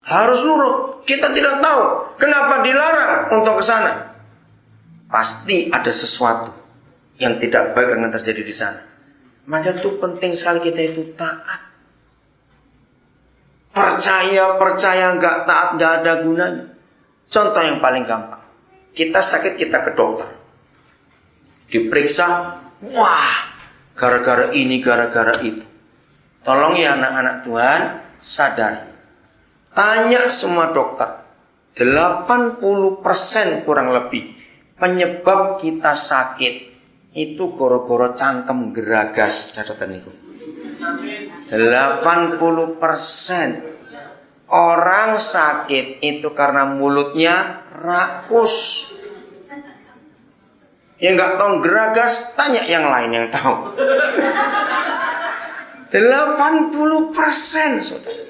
Harus nurut. Kita tidak tahu kenapa dilarang untuk ke sana. Pasti ada sesuatu yang tidak baik yang terjadi di sana. Maka itu penting sekali kita itu taat. Percaya nggak taat nggak ada gunanya. Contoh yang paling gampang. Kita sakit, kita ke dokter. Diperiksa, wah, gara-gara ini, gara-gara itu. Tolong ya anak-anak Tuhan, sadari. Tanya semua dokter. 80% kurang lebih penyebab kita sakit itu goro-goro cangkem geragas, catatan itu. 80% orang sakit itu karena mulutnya rakus. Yang nggak tahu geragas, tanya yang lain yang tahu. 80% saudara.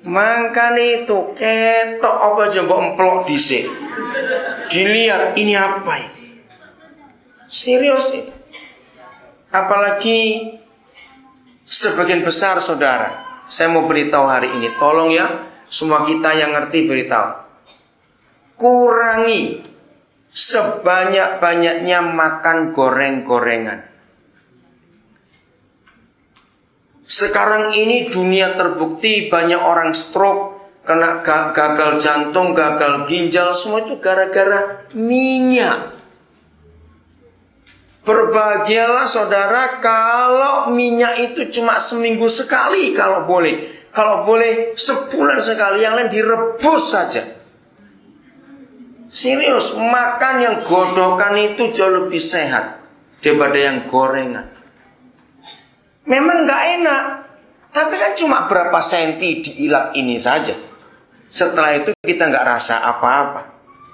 Makanya itu ketok apa coba emplok dhisik. Dilihat ini apa ini? Serius ini. Apalagi sebagian besar saudara, saya mau beritahu hari ini, tolong ya, semua kita yang ngerti beritahu. Kurangi sebanyak-banyaknya makan goreng-gorengan. Sekarang ini dunia terbukti banyak orang stroke, kena gagal jantung, gagal ginjal, semua itu gara-gara minyak. Berbahagialah saudara kalau minyak itu cuma seminggu sekali kalau boleh. Kalau boleh sebulan sekali, yang lain direbus saja. Serius, makan yang godokan itu jauh lebih sehat daripada yang gorengan. Memang gak enak, tapi kan cuma berapa senti diilat ini saja. Setelah itu kita gak rasa apa-apa.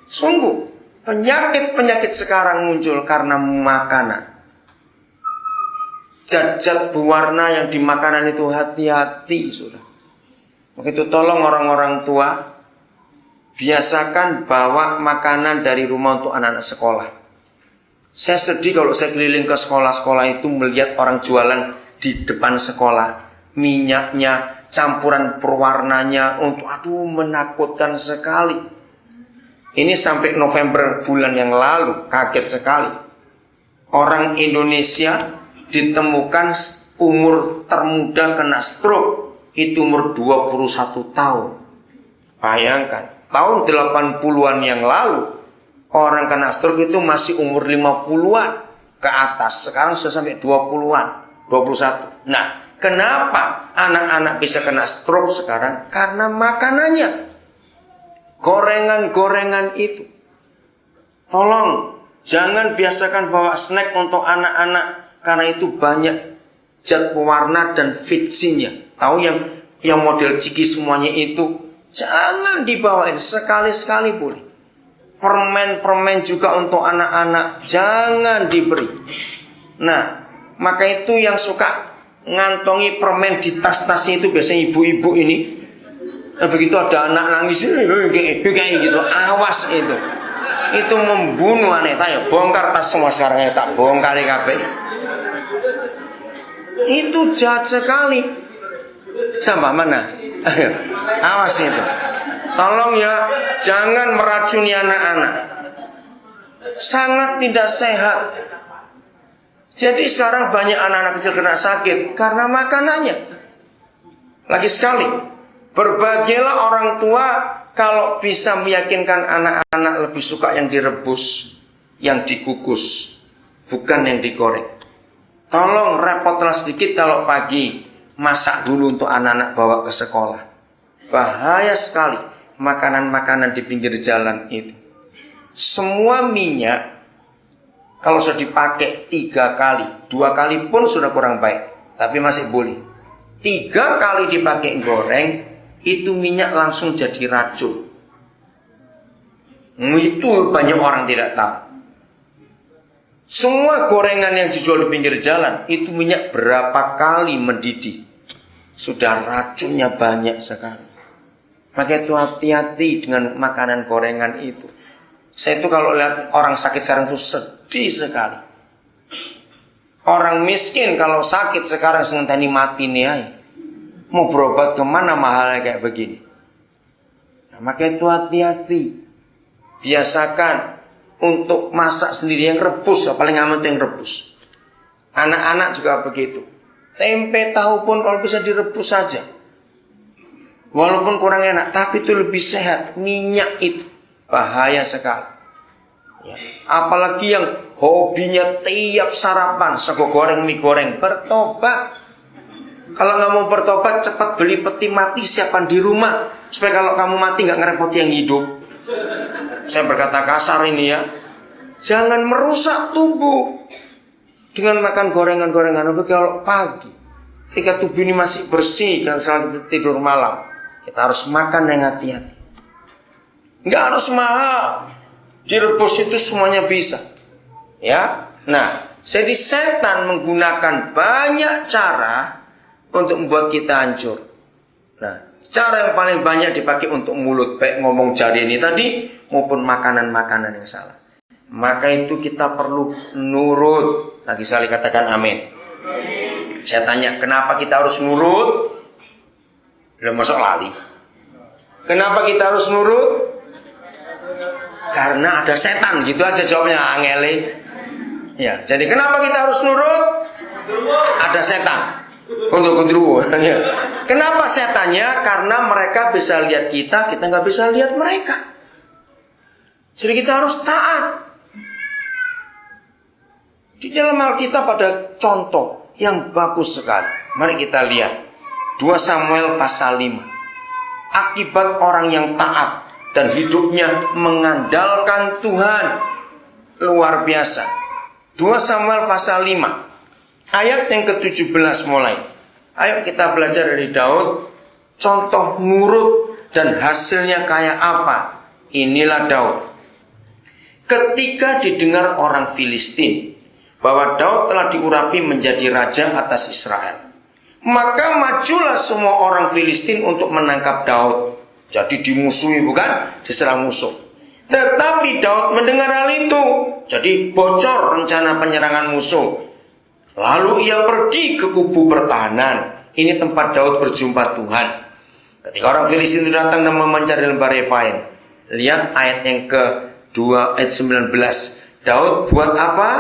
Sungguh, penyakit-penyakit sekarang muncul karena makanan. Zat-zat berwarna yang di makanan itu hati-hati sudah. Begitu tolong orang-orang tua biasakan bawa makanan dari rumah untuk anak-anak sekolah. Saya sedih kalau saya keliling ke sekolah-sekolah itu melihat orang jualan di depan sekolah, minyaknya, campuran perwarnanya, aduh menakutkan sekali. Ini sampai November bulan yang lalu, kaget sekali. Orang Indonesia ditemukan umur termuda kena stroke, itu umur 21 tahun. Bayangkan, tahun 80-an yang lalu, orang kena stroke itu masih umur 50-an ke atas. Sekarang sudah sampai 20-an. 21. Nah, kenapa anak-anak bisa kena stroke sekarang? Karena makanannya. Gorengan-gorengan itu. Tolong, jangan biasakan bawa snack untuk anak-anak. Karena itu banyak zat pewarna dan fitsinnya. Tahu yang model ciki semuanya itu, jangan dibawain, sekali-sekali boleh. Permen-permen juga untuk anak-anak, jangan diberi. Nah, maka itu yang suka ngantongi permen di tas-tasnya itu biasanya ibu-ibu ini. Begitu ada anak nangis kayak gitu, awas itu. Itu membunuh aneh. Tayo bongkar tas semua sekarang ya, tak bongkar kabeh. Itu jahat sekali. Sampai mana? Ayo, awas itu. Tolong ya, jangan meracuni anak-anak. Sangat tidak sehat. Jadi sekarang banyak anak-anak kecil kena sakit karena makanannya. Lagi sekali, berbahagialah orang tua kalau bisa meyakinkan anak-anak lebih suka yang direbus, yang dikukus, bukan yang digoreng. Tolong repotlah sedikit kalau pagi masak dulu untuk anak-anak bawa ke sekolah. Bahaya sekali makanan-makanan di pinggir jalan itu. Semua minyak kalau sudah dipakai 3 kali, 2 kali pun sudah kurang baik, tapi masih boleh. 3 kali dipakai goreng, itu minyak langsung jadi racun. Itu banyak orang tidak tahu. Semua gorengan yang dijual di pinggir jalan, itu minyak berapa kali mendidih. Sudah racunnya banyak sekali. Maka itu hati-hati dengan makanan gorengan itu. Saya itu kalau lihat orang sakit sekarang itu sedih sekali. Orang miskin kalau sakit sekarang sengenteni mati nih ay. Mau berobat kemana mahalnya kayak begini. Nah, maka itu hati-hati. Biasakan untuk masak sendiri yang rebus, paling aman itu yang rebus. Anak-anak juga begitu. Tempe tahu pun kalau bisa direbus saja. Walaupun kurang enak, tapi itu lebih sehat. Minyak itu bahaya sekali. Ya. Apalagi yang hobinya tiap sarapan sego goreng, mie goreng, bertobat. Kalau nggak mau bertobat, cepat beli peti mati siapkan di rumah, supaya kalau kamu mati nggak ngerepoti yang hidup. Saya berkata kasar ini ya. Jangan merusak tubuh dengan makan gorengan-gorengan. Tapi kalau pagi, ketika tubuh ini masih bersih dan setelah kita tidur malam, kita harus makan yang hati-hati. Nggak harus mahal. Direbus itu semuanya bisa. Ya. Nah, jadi setan menggunakan banyak cara untuk membuat kita hancur. Nah, cara yang paling banyak dipakai untuk mulut, baik ngomong jari ini tadi maupun makanan-makanan yang salah. Maka itu kita perlu nurut. Lagi sekali katakan amin. Saya tanya, kenapa kita harus nurut? Belum masuk lali. Kenapa kita harus nurut? Karena ada setan, gitu aja jawabnya, angele. Ya, jadi kenapa kita harus nurut? Ada setan. Untuk gendruwo. Kenapa setannya? Karena mereka bisa lihat kita nggak bisa lihat mereka. Jadi kita harus taat. Di dalam Alkitab ada contoh yang bagus sekali. Mari kita lihat 2 Samuel pasal 5. Akibat orang yang taat dan hidupnya mengandalkan Tuhan, luar biasa. 2 Samuel pasal 5 ayat yang ke-17 mulai. Ayo kita belajar dari Daud. Contoh nurut dan hasilnya kayak apa. Inilah Daud. Ketika didengar orang Filistin bahwa Daud telah diurapi menjadi raja atas Israel, maka majulah semua orang Filistin untuk menangkap Daud. Jadi dimusuhi, bukan? Diserang musuh. Tetapi Daud mendengar hal itu. Jadi bocor rencana penyerangan musuh. Lalu ia pergi ke kubu pertahanan. Ini tempat Daud berjumpa Tuhan. Ketika orang Filistin itu datang dan mencari lembah Refaim. Lihat ayat yang ke-2 ayat 19. Daud buat apa?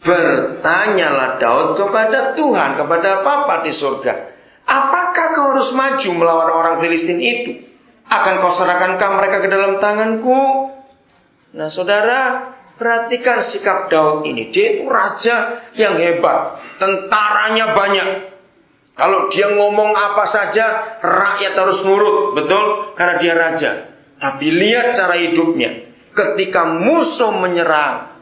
Bertanyalah Daud kepada Tuhan, kepada Bapa di surga, apakah kau harus maju melawan orang Filistin itu? Akan kau serahkankah mereka ke dalam tanganku? Nah saudara, perhatikan sikap Daud ini. Dia itu raja yang hebat, tentaranya banyak. Kalau dia ngomong apa saja, rakyat harus nurut, betul? Karena dia raja. Tapi lihat cara hidupnya. Ketika musuh menyerang,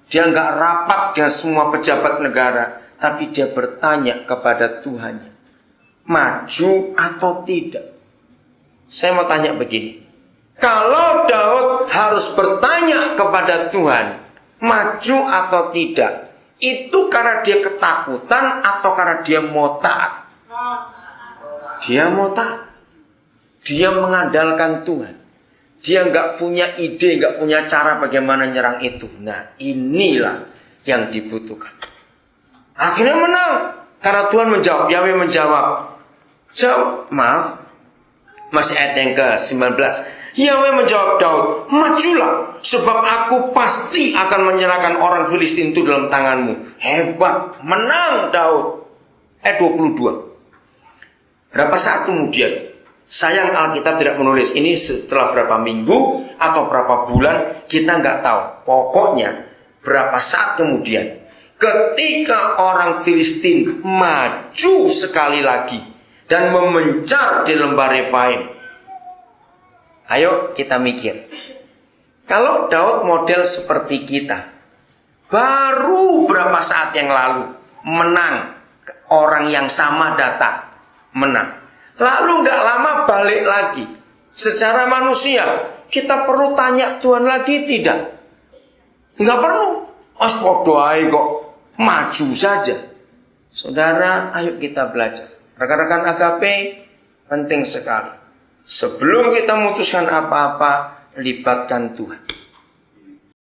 dia nggak rapat dengan semua pejabat negara, tapi dia bertanya kepada Tuhannya, maju atau tidak? Saya mau tanya begini, kalau Daud harus bertanya kepada Tuhan, maju atau tidak, itu karena dia ketakutan atau karena dia mau taat? Dia mau taat. Dia mengandalkan Tuhan. Dia nggak punya ide, nggak punya cara bagaimana nyerang itu. Nah, inilah yang dibutuhkan. Akhirnya menang karena Tuhan menjawab. Yahweh menjawab. Masih ayat yang ke-19. Yahweh menjawab Daud, majulah, sebab aku pasti akan menyerahkan orang Filistin itu dalam tanganmu. Hebat, menang Daud. Ayat 22. Berapa saat kemudian? Sayang Alkitab tidak menulis ini setelah berapa minggu atau berapa bulan, kita nggak tahu. Pokoknya berapa saat kemudian, ketika orang Filistin maju sekali lagi dan memencar di lembah Refaim. Ayo kita mikir. Kalau Daud model seperti kita, baru berapa saat yang lalu menang, orang yang sama datang menang. Lalu gak lama balik lagi. Secara manusia, kita perlu tanya Tuhan lagi tidak? Gak perlu. Aspodoai kok, maju saja. Saudara, ayo kita belajar. Rekan-rekan agape, penting sekali. Sebelum kita memutuskan apa-apa, libatkan Tuhan.